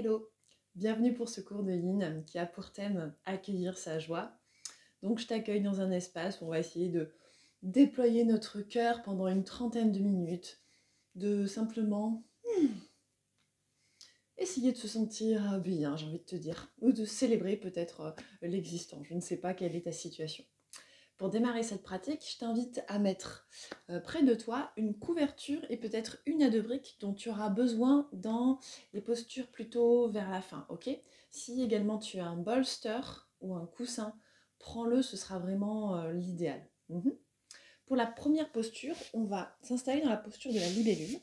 Hello, bienvenue pour ce cours de Yin qui a pour thème accueillir sa joie. Donc je t'accueille dans un espace où on va essayer de déployer notre cœur pendant une trentaine de minutes, de simplement essayer de se sentir bien, j'ai envie de te dire, ou de célébrer peut-être l'existant. Je ne sais pas quelle est ta situation. Pour démarrer cette pratique, je t'invite à mettre près de toi une couverture et peut-être une à deux briques dont tu auras besoin dans les postures plutôt vers la fin, ok? Si également tu as un bolster ou un coussin, prends-le, ce sera vraiment l'idéal. Pour la première posture, on va s'installer dans la posture de la libellule.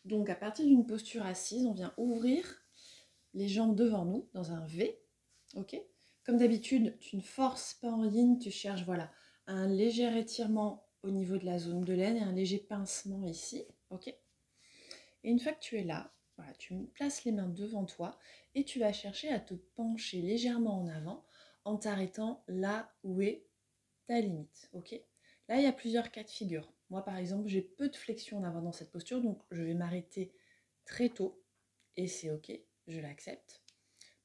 Donc à partir d'une posture assise, on vient ouvrir les jambes devant nous dans un V, ok? Comme d'habitude, tu ne forces pas en yin, tu cherches, voilà, un léger étirement au niveau de la zone de l'aine et un léger pincement ici, ok? Et une fois que tu es là, voilà, tu places les mains devant toi et tu vas chercher à te pencher légèrement en avant en t'arrêtant là où est ta limite, ok? Là, il y a plusieurs cas de figure. Moi, par exemple, j'ai peu de flexion en avant dans cette posture, donc je vais m'arrêter très tôt et c'est ok, je l'accepte.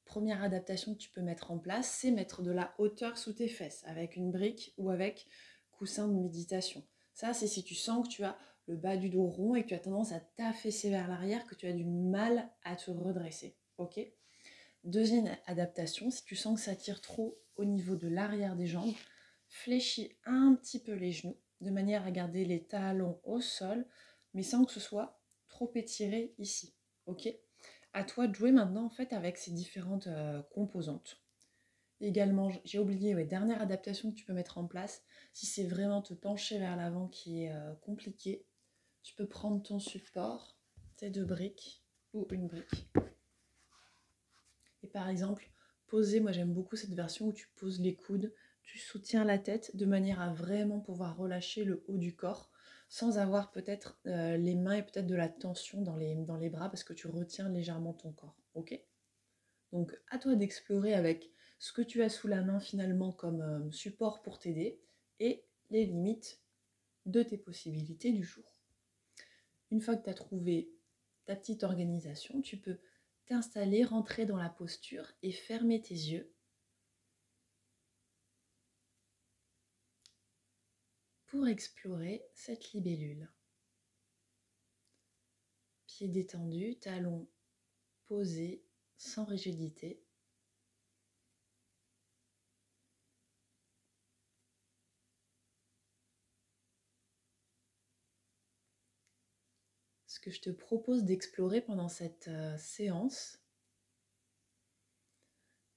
Première adaptation que tu peux mettre en place, c'est mettre de la hauteur sous tes fesses, avec une brique ou avec coussin de méditation. Ça, c'est si tu sens que tu as le bas du dos rond et que tu as tendance à t'affaisser vers l'arrière, que tu as du mal à te redresser. Ok ? Deuxième adaptation, si tu sens que ça tire trop au niveau de l'arrière des jambes, fléchis un petit peu les genoux, de manière à garder les talons au sol, mais sans que ce soit trop étiré ici. Ok ? À toi de jouer maintenant en fait avec ces différentes composantes. Également, j'ai oublié, dernière adaptation que tu peux mettre en place, si c'est vraiment te pencher vers l'avant qui est compliqué, tu peux prendre ton support, tes deux briques ou une brique. Et par exemple, poser, moi j'aime beaucoup cette version où tu poses les coudes, tu soutiens la tête de manière à vraiment pouvoir relâcher le haut du corps sans avoir peut-être les mains et peut-être de la tension dans les bras parce que tu retiens légèrement ton corps, ok ? Donc à toi d'explorer avec ce que tu as sous la main finalement comme support pour t'aider et les limites de tes possibilités du jour. Une fois que tu as trouvé ta petite organisation, tu peux t'installer, rentrer dans la posture et fermer tes yeux pour explorer cette libellule. Pieds détendus, talons posés, sans rigidité. Ce que je te propose d'explorer pendant cette séance,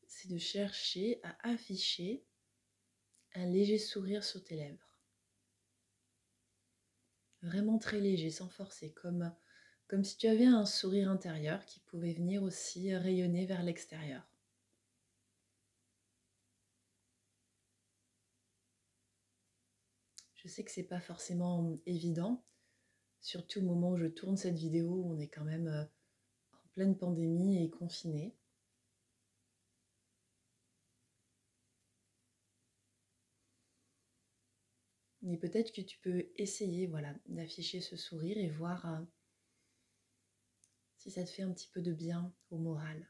c'est de chercher à afficher un léger sourire sur tes lèvres. Vraiment très léger, sans forcer, comme si tu avais un sourire intérieur qui pouvait venir aussi rayonner vers l'extérieur. Je sais que c'est pas forcément évident, surtout au moment où je tourne cette vidéo, où on est quand même en pleine pandémie et confiné. Mais peut-être que tu peux essayer, voilà, d'afficher ce sourire et voir si ça te fait un petit peu de bien au moral.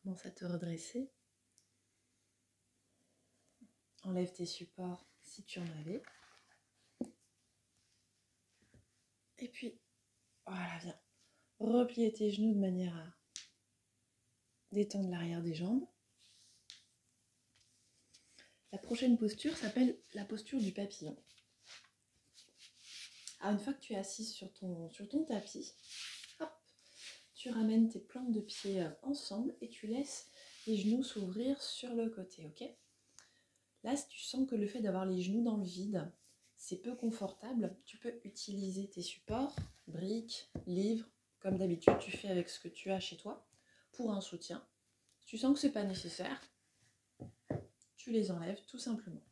Commence à te redresser. Enlève tes supports si tu en avais. Et puis, voilà, viens. Replier tes genoux de manière à détendre l'arrière des jambes. La prochaine posture s'appelle la posture du papillon. Alors une fois que tu es assise sur ton tapis, hop, tu ramènes tes plantes de pied ensemble et tu laisses les genoux s'ouvrir sur le côté, ok? Là, si tu sens que le fait d'avoir les genoux dans le vide, c'est peu confortable, tu peux utiliser tes supports, briques, livres, comme d'habitude tu fais avec ce que tu as chez toi, pour un soutien. Si tu sens que ce n'est pas nécessaire, tu les enlèves tout simplement.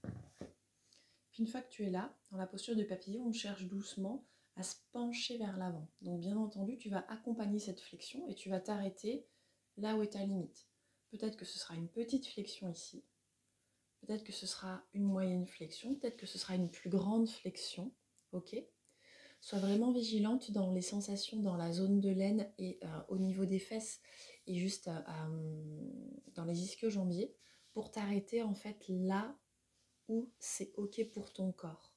Puis une fois que tu es là, dans la posture de papillon, on cherche doucement à se pencher vers l'avant. Donc bien entendu, tu vas accompagner cette flexion et tu vas t'arrêter là où est ta limite. Peut-être que ce sera une petite flexion ici, peut-être que ce sera une moyenne flexion, peut-être que ce sera une plus grande flexion, ok? Sois vraiment vigilante dans les sensations dans la zone de l'aine et au niveau des fesses et juste dans les ischio-jambiers pour t'arrêter en fait là où c'est ok pour ton corps.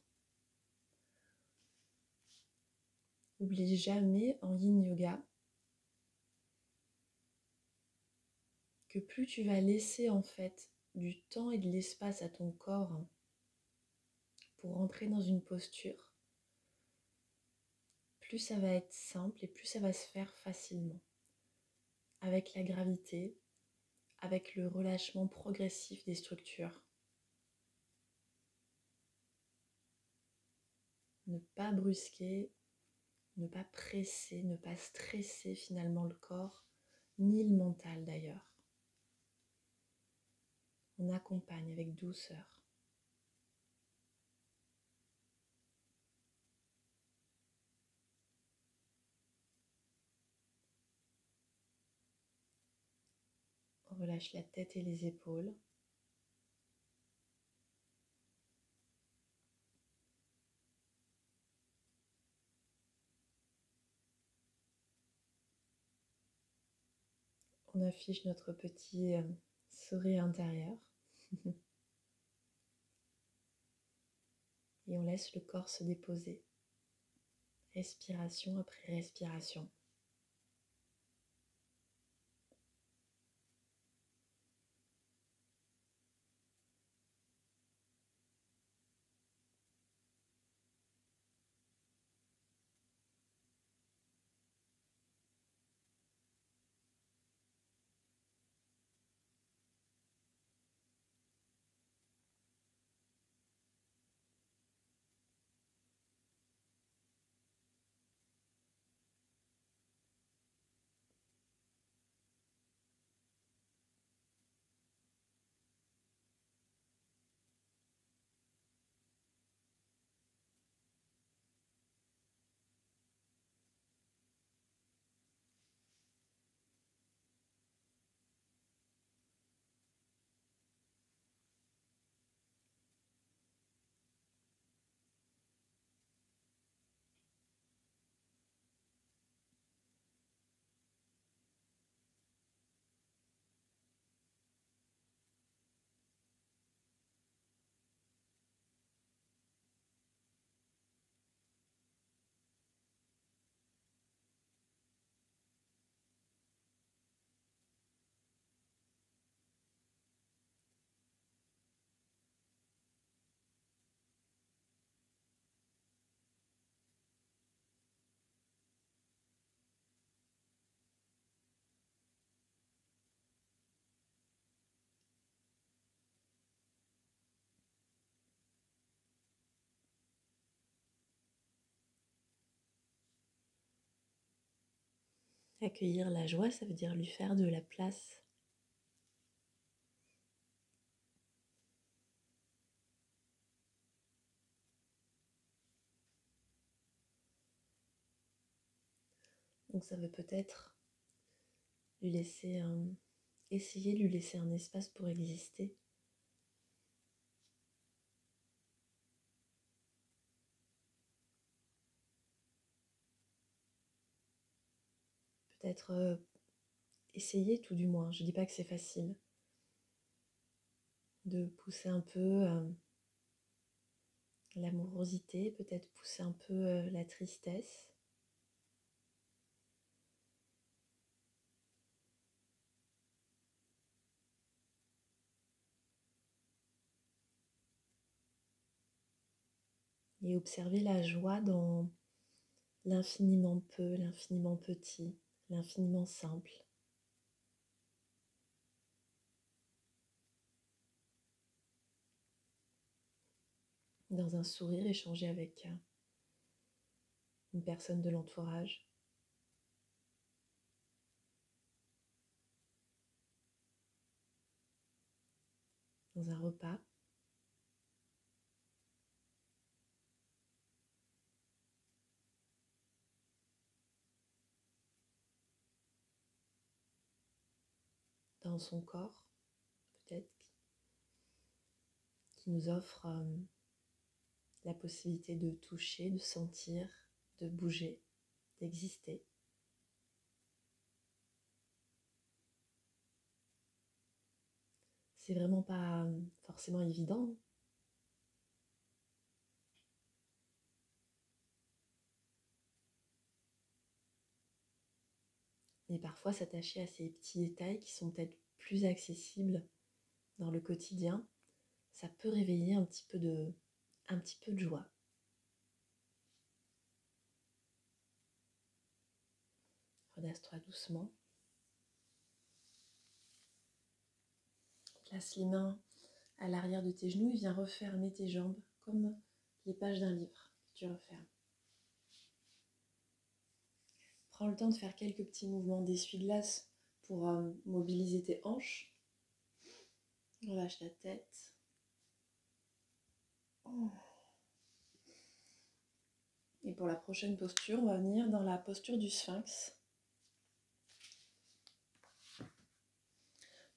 N'oublie jamais en yin yoga que plus tu vas laisser en fait du temps et de l'espace à ton corps pour entrer dans une posture, plus ça va être simple et plus ça va se faire facilement. Avec la gravité, avec le relâchement progressif des structures. Ne pas brusquer, ne pas presser, ne pas stresser finalement le corps, ni le mental d'ailleurs. On accompagne avec douceur. On relâche la tête et les épaules. On affiche notre petit sourire intérieur. Et on laisse le corps se déposer. Respiration après respiration. Accueillir la joie, ça veut dire lui faire de la place. Donc ça veut peut-être lui laisser essayer de lui laisser un espace pour exister. Peut-être essayer tout du moins. Je dis pas que c'est facile. De pousser un peu l'amorosité, peut-être pousser un peu la tristesse. Et observer la joie dans l'infiniment peu, l'infiniment petit, l'infiniment simple. Dans un sourire échangé avec une personne de l'entourage. Dans un repas. Dans son corps, peut-être, qui nous offre la possibilité de toucher, de sentir, de bouger, d'exister. C'est vraiment pas forcément évident. Mais parfois s'attacher à ces petits détails qui sont peut-être plus accessibles dans le quotidien, ça peut réveiller un petit peu de joie. Redresse-toi doucement. Place les mains à l'arrière de tes genoux et viens refermer tes jambes comme les pages d'un livre que tu refermes. Prends le temps de faire quelques petits mouvements d'essuie-glace pour mobiliser tes hanches. Relâche ta tête. Et pour la prochaine posture, on va venir dans la posture du sphinx.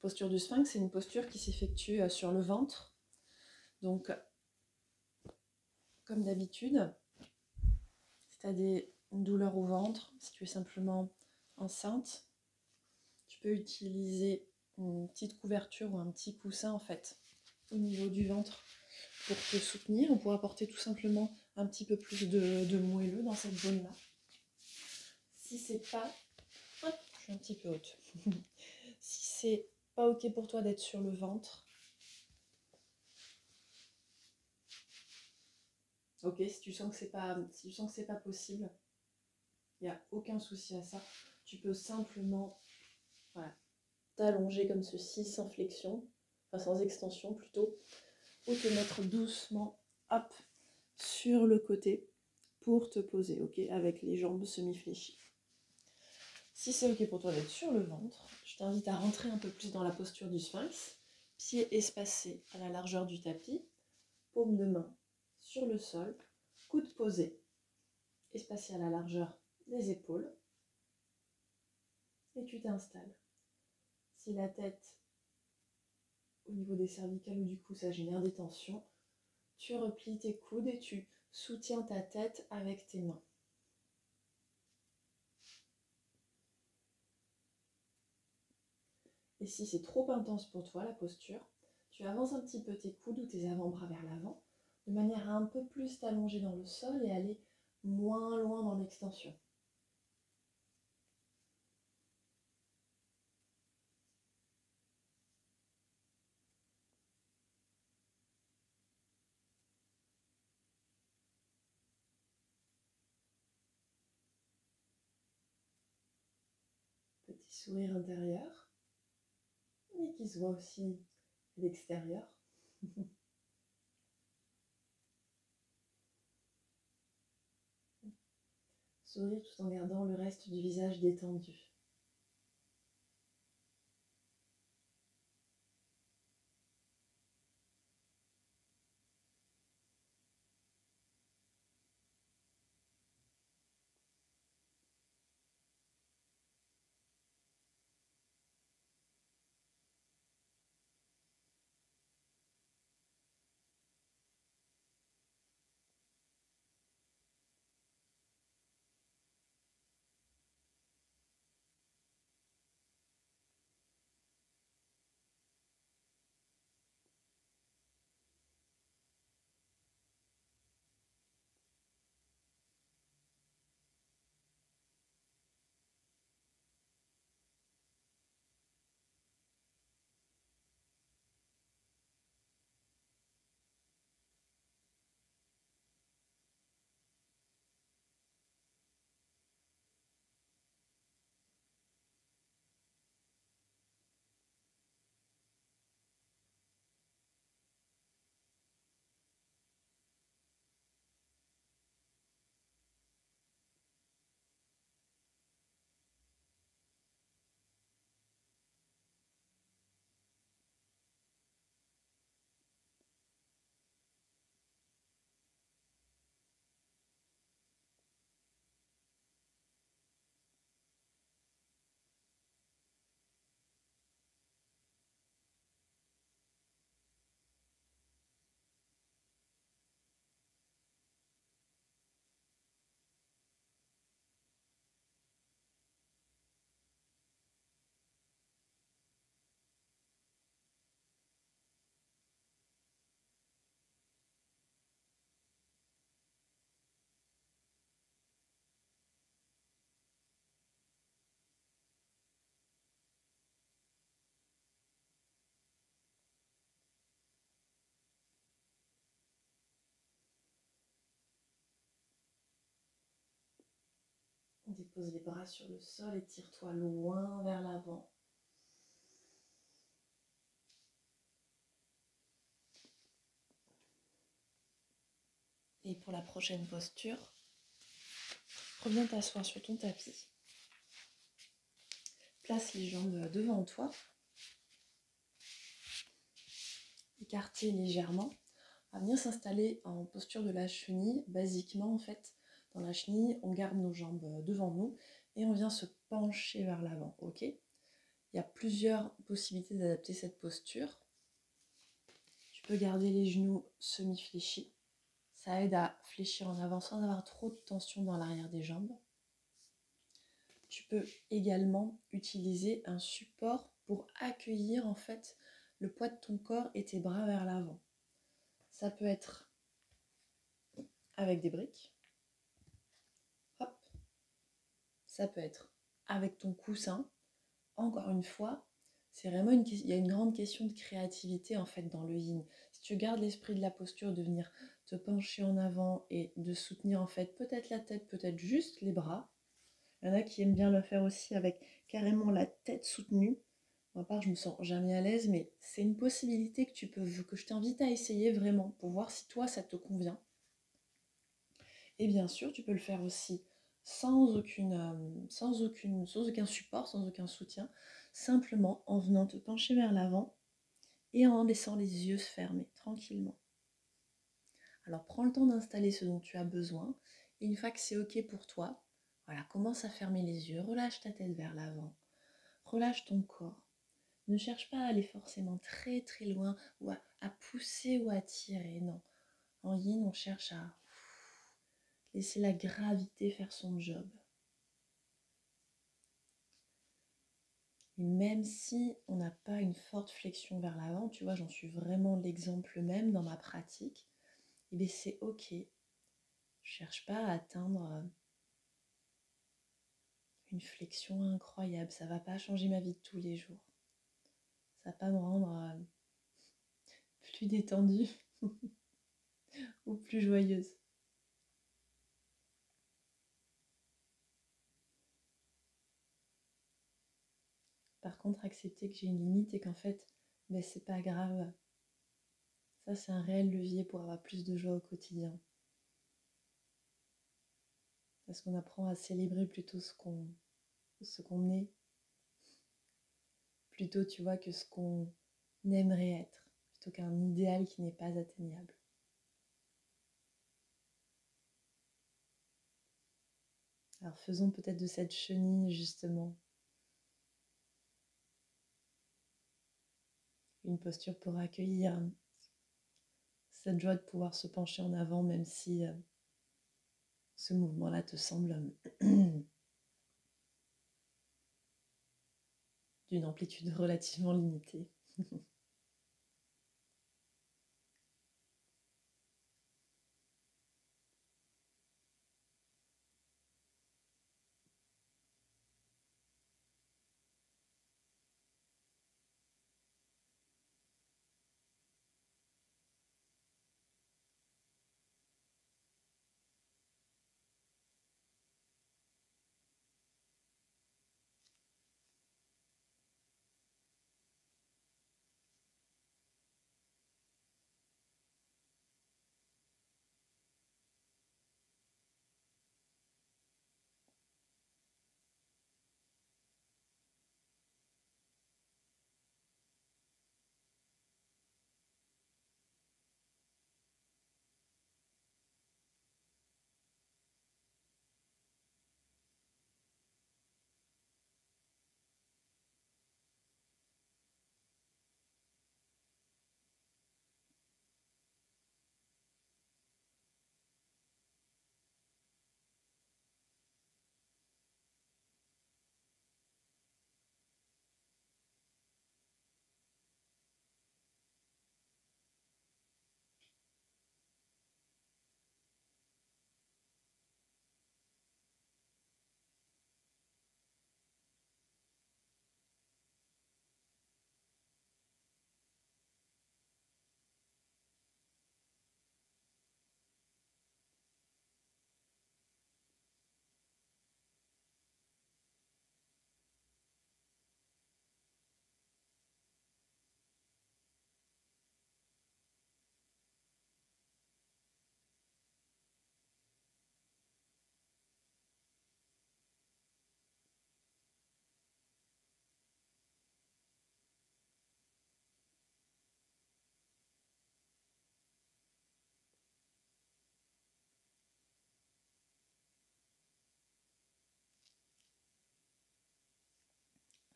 Posture du sphinx, c'est une posture qui s'effectue sur le ventre. Donc, comme d'habitude, si tu as une douleur au ventre, si tu es simplement enceinte, tu peux utiliser une petite couverture ou un petit coussin en fait au niveau du ventre pour te soutenir. On pourra apporter tout simplement un petit peu plus de moelleux dans cette zone-là. Si c'est pas... Hop, je suis un petit peu haute. Si c'est pas ok pour toi d'être sur le ventre, ok, si tu sens que c'est pas possible, il n'y a aucun souci à ça. Tu peux simplement t'allonger comme ceci, sans flexion, enfin sans extension plutôt, ou te mettre doucement, hop, sur le côté pour te poser, ok, avec les jambes semi-fléchies. Si c'est ok pour toi d'être sur le ventre, je t'invite à rentrer un peu plus dans la posture du sphinx, pieds espacés à la largeur du tapis, paume de main sur le sol, coude posé, espacé à la largeur des épaules, et tu t'installes. Si la tête au niveau des cervicales ou du cou ça génère des tensions, tu replies tes coudes et tu soutiens ta tête avec tes mains. Et si c'est trop intense pour toi la posture, tu avances un petit peu tes coudes ou tes avant-bras vers l'avant, de manière à un peu plus t'allonger dans le sol et aller moins loin dans l'extension. Petit sourire intérieur, et qui se voit aussi à l'extérieur. Sourire tout en gardant le reste du visage détendu. Pose les bras sur le sol et tire-toi loin vers l'avant. Et pour la prochaine posture, reviens t'asseoir sur ton tapis. Place les jambes devant toi. Écartez légèrement. On va venir s'installer en posture de la chenille. Basiquement, en fait, dans la chenille, on garde nos jambes devant nous et on vient se pencher vers l'avant. Ok ? Il y a plusieurs possibilités d'adapter cette posture. Tu peux garder les genoux semi-fléchis. Ça aide à fléchir en avant sans avoir trop de tension dans l'arrière des jambes. Tu peux également utiliser un support pour accueillir en fait le poids de ton corps et tes bras vers l'avant. Ça peut être avec des briques. Hop. Ça peut être avec ton coussin. Encore une fois, c'est vraiment il y a une grande question de créativité en fait dans le yin. Si tu gardes l'esprit de la posture, de venir te pencher en avant et de soutenir en fait peut-être la tête, peut-être juste les bras. Il y en a qui aiment bien le faire aussi avec carrément la tête soutenue. Moi, part, je me sens jamais à l'aise, mais c'est une possibilité que je t'invite à essayer vraiment pour voir si toi ça te convient. Et bien sûr, tu peux le faire aussi sans aucun support, sans aucun soutien, simplement en venant te pencher vers l'avant et en laissant les yeux se fermer tranquillement. Alors prends le temps d'installer ce dont tu as besoin et une fois que c'est ok pour toi, voilà, commence à fermer les yeux, relâche ta tête vers l'avant, relâche ton corps. Ne cherche pas à aller forcément très très loin ou à pousser ou à tirer, non. En yin, on cherche à laisser la gravité faire son job. Et même si on n'a pas une forte flexion vers l'avant, tu vois, j'en suis vraiment l'exemple même dans ma pratique, et bien c'est ok. Je ne cherche pas à atteindre une flexion incroyable, ça ne va pas changer ma vie de tous les jours. Ça ne va pas me rendre plus détendue ou plus joyeuse. Par contre, accepter que j'ai une limite et qu'en fait, ben, c'est pas grave. Ça, c'est un réel levier pour avoir plus de joie au quotidien. Parce qu'on apprend à célébrer plutôt ce qu'on est, plutôt, tu vois, que ce qu'on aimerait être, plutôt qu'un idéal qui n'est pas atteignable. Alors faisons peut-être de cette chenille, justement, une posture pour accueillir cette joie de pouvoir se pencher en avant, même si ce mouvement-là te semble d'une amplitude relativement limitée.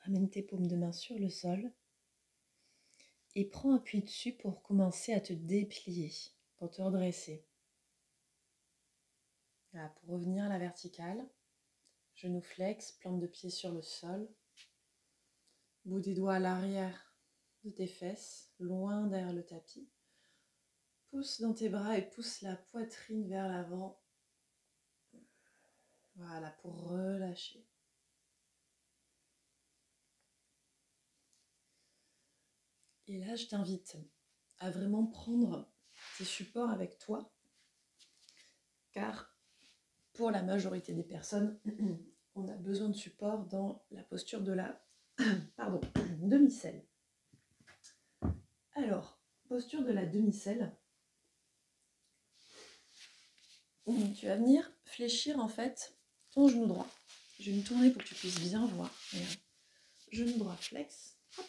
Amène tes paumes de main sur le sol et prends appui dessus pour commencer à te déplier, pour te redresser. Voilà, pour revenir à la verticale, genou flex, plante de pied sur le sol, bout des doigts à l'arrière de tes fesses, loin derrière le tapis. Pousse dans tes bras et pousse la poitrine vers l'avant. Voilà, pour relâcher. Et là, je t'invite à vraiment prendre tes supports avec toi, car pour la majorité des personnes, on a besoin de support dans la posture de la demi-selle. Alors, posture de la demi-selle, tu vas venir fléchir en fait ton genou droit. Je vais me tourner pour que tu puisses bien voir. Regarde. Genou droit flex. Hop.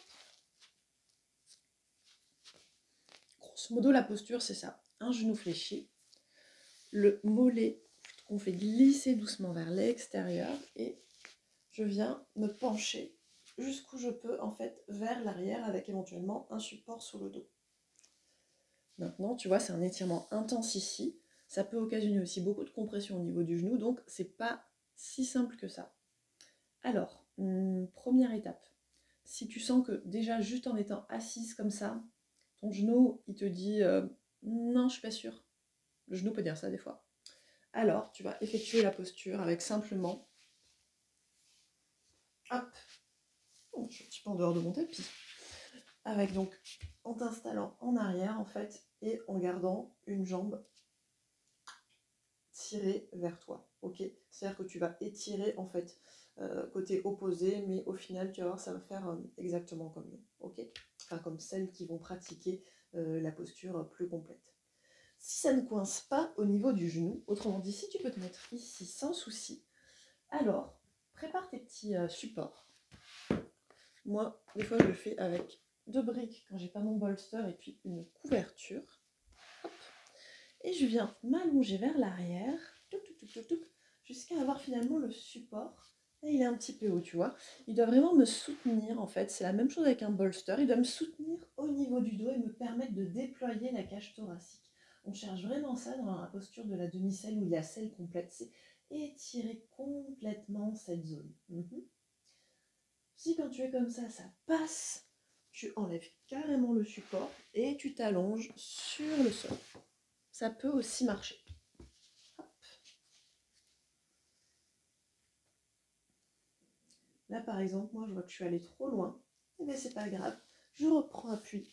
Grosso modo, la posture, c'est ça. Un genou fléchi, le mollet qu'on fait glisser doucement vers l'extérieur et je viens me pencher jusqu'où je peux en fait vers l'arrière avec éventuellement un support sous le dos. Maintenant, tu vois, c'est un étirement intense ici. Ça peut occasionner aussi beaucoup de compression au niveau du genou, donc c'est pas si simple que ça. Alors, première étape. Si tu sens que déjà juste en étant assise comme ça, ton genou, il te dit non, je suis pas sûre. Le genou peut dire ça des fois. Alors, tu vas effectuer la posture avec simplement, hop, je suis un petit peu en dehors de mon tapis. Avec donc, en t'installant en arrière en fait, et en gardant une jambe tirée vers toi, ok? C'est-à-dire que tu vas étirer en fait côté opposé, mais au final, tu vas voir, ça va faire exactement comme nous, ok? Enfin, comme celles qui vont pratiquer la posture plus complète. Si ça ne coince pas au niveau du genou, autrement dit, si tu peux te mettre ici sans souci, alors prépare tes petits supports. Moi, des fois, je le fais avec 2 briques quand j'ai pas mon bolster et puis une couverture. Hop. Et je viens m'allonger vers l'arrière, jusqu'à avoir finalement le support. Et il est un petit peu haut, tu vois. Il doit vraiment me soutenir, en fait. C'est la même chose avec un bolster. Il doit me soutenir au niveau du dos et me permettre de déployer la cage thoracique. On cherche vraiment ça dans la posture de la demi-selle où il y a selle complète. C'est étirer complètement cette zone. Si quand tu es comme ça passe, tu enlèves carrément le support et tu t'allonges sur le sol. Ça peut aussi marcher. Hop. Là par exemple, moi je vois que je suis allée trop loin, mais c'est pas grave. Je reprends appui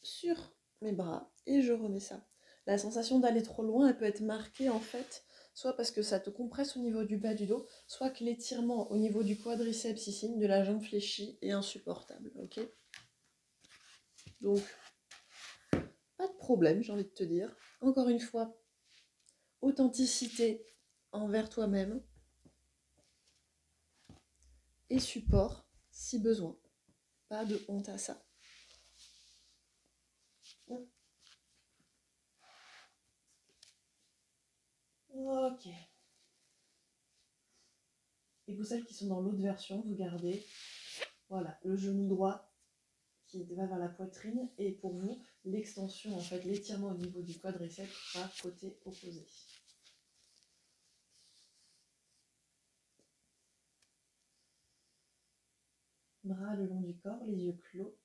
sur mes bras et je remets ça. La sensation d'aller trop loin, elle peut être marquée en fait, soit parce que ça te compresse au niveau du bas du dos, soit que l'étirement au niveau du quadriceps ici, de la jambe fléchie, est insupportable, ok? Donc, pas de problème, j'ai envie de te dire. Encore une fois, authenticité envers toi-même et support si besoin. Pas de honte à ça. Ok. Et pour celles qui sont dans l'autre version, vous gardez voilà, le genou droit qui va vers la poitrine et pour vous, l'extension, en fait, l'étirement au niveau du quadriceps sera côté opposé. Bras le long du corps, les yeux clos.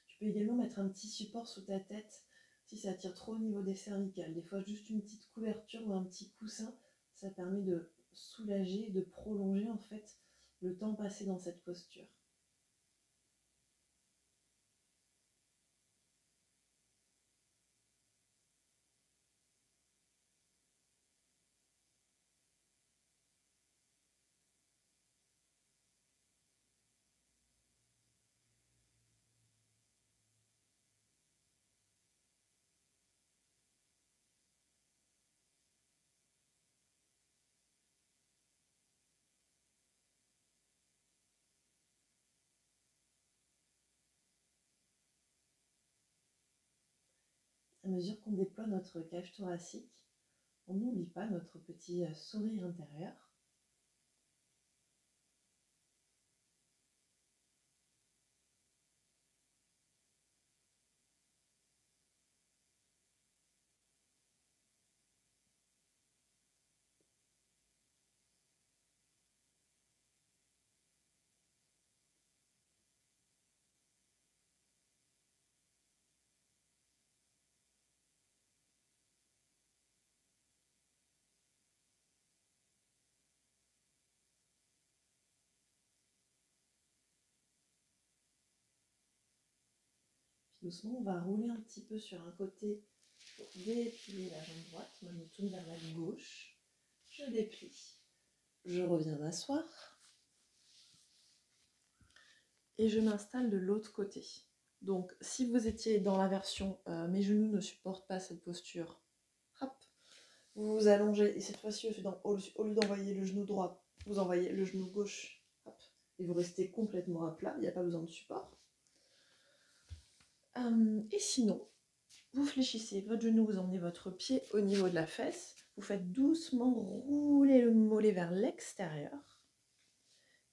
Tu peux également mettre un petit support sous ta tête si ça tire trop au niveau des cervicales. Des fois, juste une petite couverture ou un petit coussin, ça permet de soulager, de prolonger en fait le temps passé dans cette posture. À mesure qu'on déploie notre cage thoracique, On n'oublie pas notre petit sourire intérieur. Puis doucement, on va rouler un petit peu sur un côté pour déplier la jambe droite. Moi, je me tourne vers la gauche. Je déplie. Je reviens m'asseoir. Et je m'installe de l'autre côté. Donc, si vous étiez dans la version mes genoux ne supportent pas cette posture, hop, vous vous allongez. Et cette fois-ci, au lieu d'envoyer le genou droit, vous envoyez le genou gauche. Hop, et vous restez complètement à plat. Il n'y a pas besoin de support. Et sinon, vous fléchissez votre genou, vous emmenez votre pied au niveau de la fesse. Vous faites doucement rouler le mollet vers l'extérieur.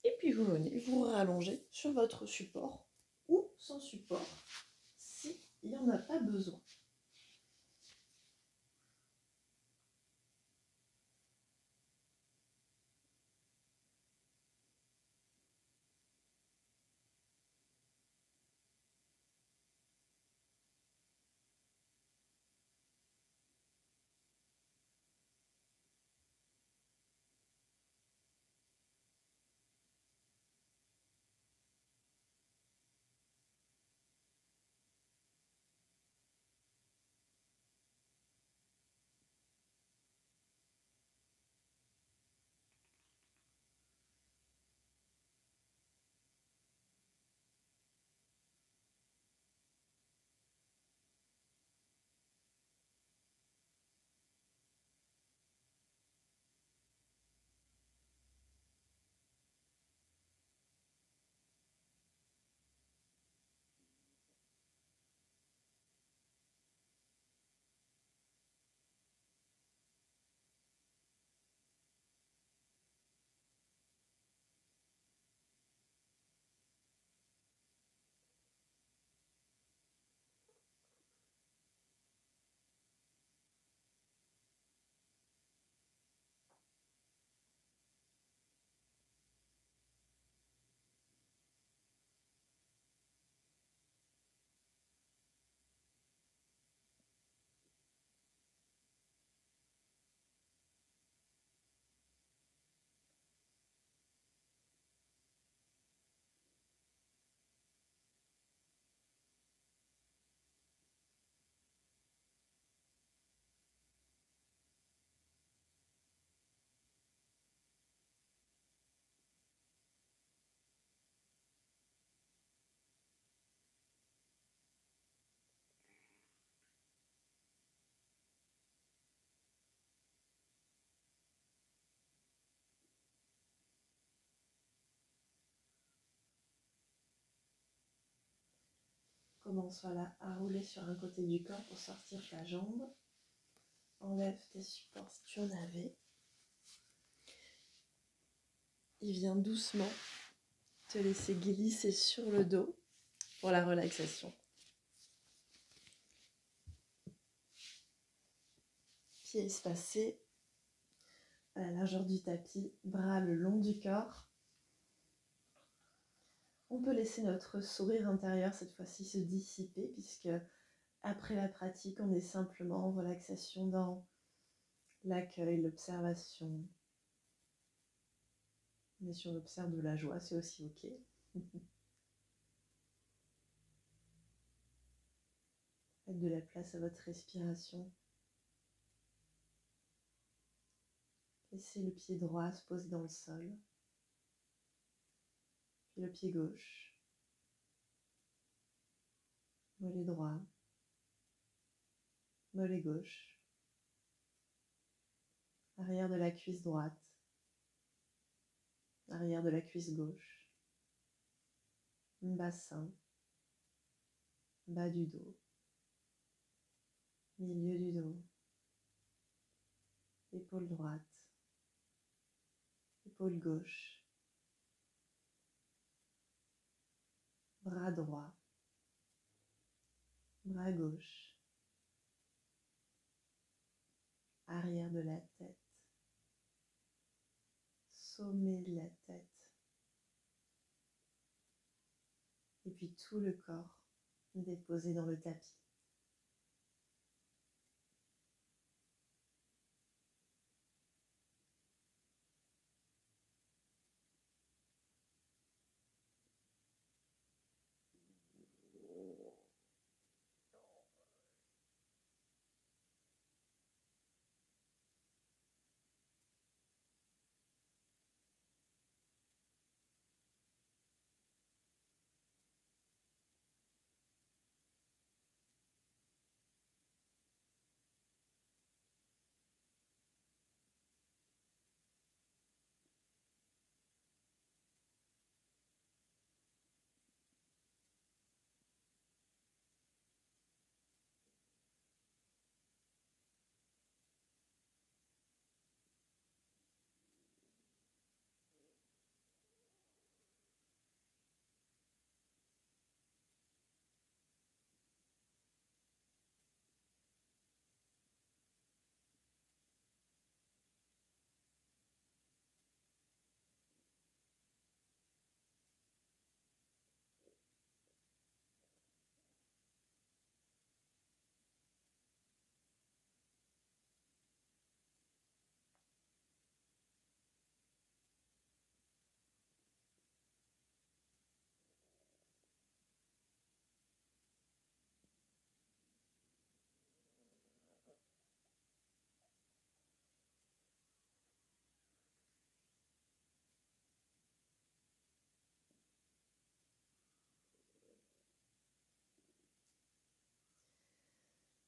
Et puis vous venez vous rallonger sur votre support ou sans support s'il n'y en a pas besoin. Commence voilà, à rouler sur un côté du corps pour sortir ta jambe. Enlève tes supports si tu en avais. Et viens doucement te laisser glisser sur le dos pour la relaxation. Pieds espacés à la largeur du tapis, bras le long du corps. On peut laisser notre sourire intérieur cette fois-ci se dissiper puisque après la pratique, on est simplement en relaxation dans l'accueil, l'observation. Mais si on observe de la joie, c'est aussi ok. Faites de la place à votre respiration. Laissez le pied droit se poser dans le sol. Puis le pied gauche. Mollet droit. Mollet gauche. Arrière de la cuisse droite. Arrière de la cuisse gauche. Bassin. Bas du dos. Milieu du dos. épaule droite, épaule gauche, bras droit, bras gauche, arrière de la tête, sommet de la tête, et puis tout le corps déposé dans le tapis.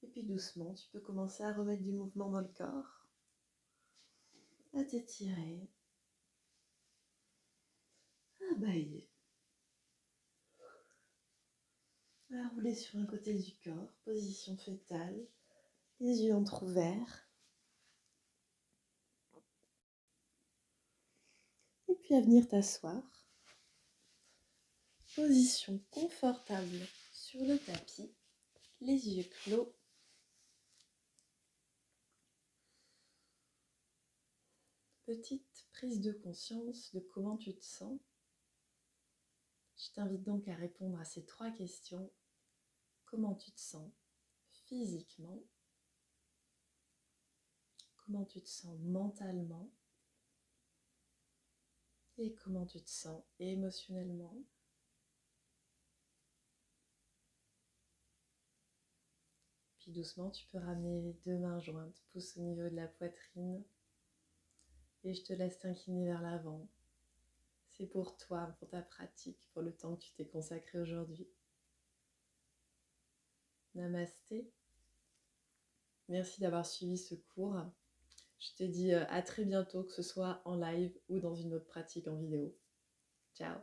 Et puis doucement, tu peux commencer à remettre du mouvement dans le corps, à t'étirer, à bailler, à rouler sur un côté du corps, position fétale, les yeux entrouverts. Et puis à venir t'asseoir, position confortable sur le tapis, les yeux clos. Petite prise de conscience de comment tu te sens. Je t'invite donc à répondre à ces 3 questions. Comment tu te sens physiquement? Comment tu te sens mentalement? Et comment tu te sens émotionnellement? Puis doucement, tu peux ramener les 2 mains jointes, pouce au niveau de la poitrine. Et je te laisse t'incliner vers l'avant. C'est pour toi, pour ta pratique, pour le temps que tu t'es consacré aujourd'hui. Namasté. Merci d'avoir suivi ce cours. Je te dis à très bientôt, que ce soit en live ou dans une autre pratique en vidéo. Ciao.